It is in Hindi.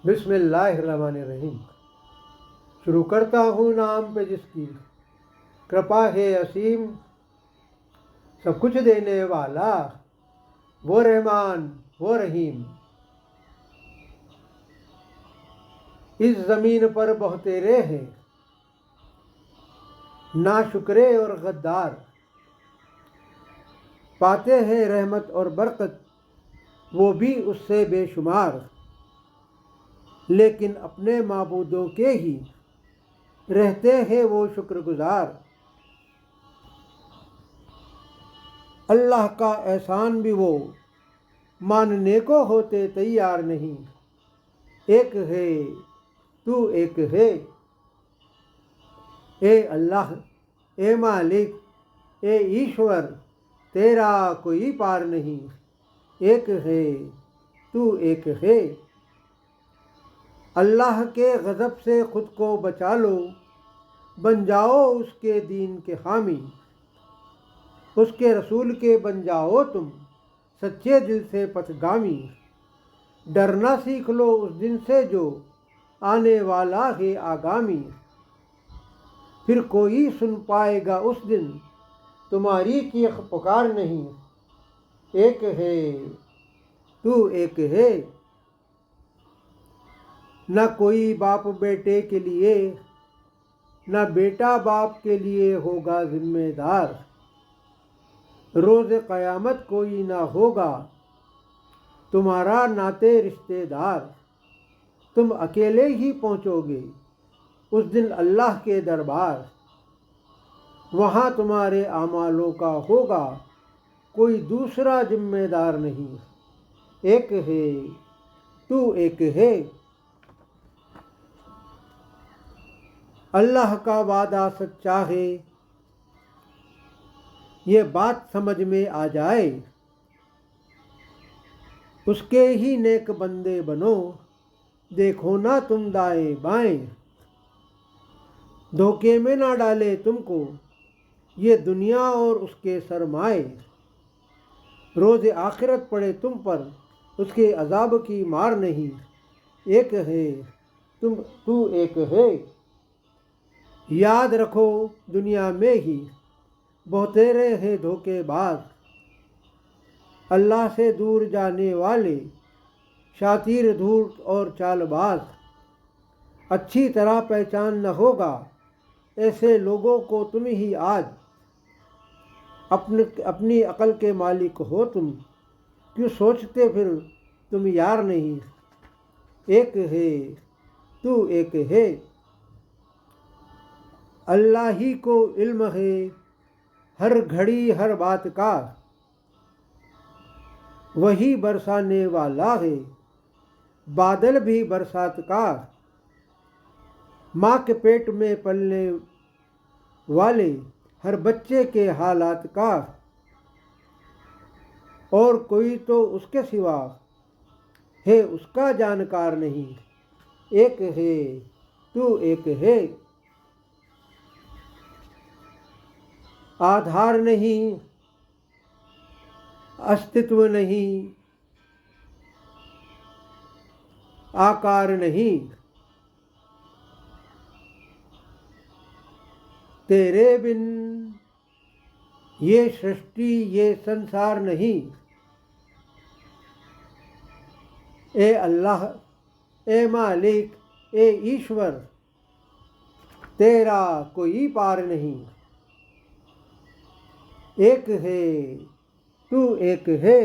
बिस्मिल्लाहिर्रहमानिर्रहीम। शुरू करता हूँ नाम पे जिसकी कृपा है असीम, सब कुछ देने वाला वो रहमान वो रहीम। इस ज़मीन पर बहुतेरे हैं नाशुक्रे और गद्दार, पाते हैं रहमत और बरकत वो भी उससे बेशुमार, लेकिन अपने माबूदों के ही रहते हैं वो शुक्रगुजार। अल्लाह का एहसान भी वो मानने को होते तैयार नहीं। एक है तू एक है, ए अल्लाह ए मालिक ए ईश्वर, तेरा कोई पार नहीं। एक है तू एक है। अल्लाह के गज़ब से ख़ुद को बचा लो, बन जाओ उसके दीन के हामी। उसके रसूल के बन जाओ तुम सच्चे दिल से पथगामी। डरना सीख लो उस दिन से जो आने वाला है आगामी। फिर कोई सुन पाएगा उस दिन तुम्हारी चीख पुकार नहीं। एक है तू एक है। न कोई बाप बेटे के लिए न बेटा बाप के लिए होगा जिम्मेदार। रोज़ क़यामत कोई ना होगा तुम्हारा नाते रिश्तेदार। तुम अकेले ही पहुँचोगे उस दिन अल्लाह के दरबार। वहाँ तुम्हारे आमालों का होगा कोई दूसरा जिम्मेदार नहीं। एक है तू एक है। अल्लाह का वादा सच्चा है ये बात समझ में आ जाए। उसके ही नेक बंदे बनो, देखो ना तुम दाएं बाएं। धोखे में ना डाले तुमको ये दुनिया और उसके सरमाए। रोज़ आखिरत पड़े तुम पर उसके अजाब की मार नहीं। एक है तू एक है। याद रखो दुनिया में ही बहुतेरे हैं धोखेबाज। अल्लाह से दूर जाने वाले शातिर धूर्त और चालबाज। अच्छी तरह पहचान न होगा ऐसे लोगों को तुम ही आज। अपनी अकल के मालिक हो तुम, क्यों सोचते फिर तुम यार नहीं। एक है तू एक है। अल्लाह ही को इल्म है हर घड़ी हर बात का। वही बरसाने वाला है बादल भी बरसात का। माँ के पेट में पलने वाले हर बच्चे के हालात का। और कोई तो उसके सिवा है उसका जानकार नहीं। एक है तू एक है। आधार नहीं अस्तित्व नहीं आकार नहीं, तेरे बिन ये सृष्टि ये संसार नहीं। ए अल्लाह ए मालिक ए ईश्वर, तेरा कोई पार नहीं। एक है तू एक है।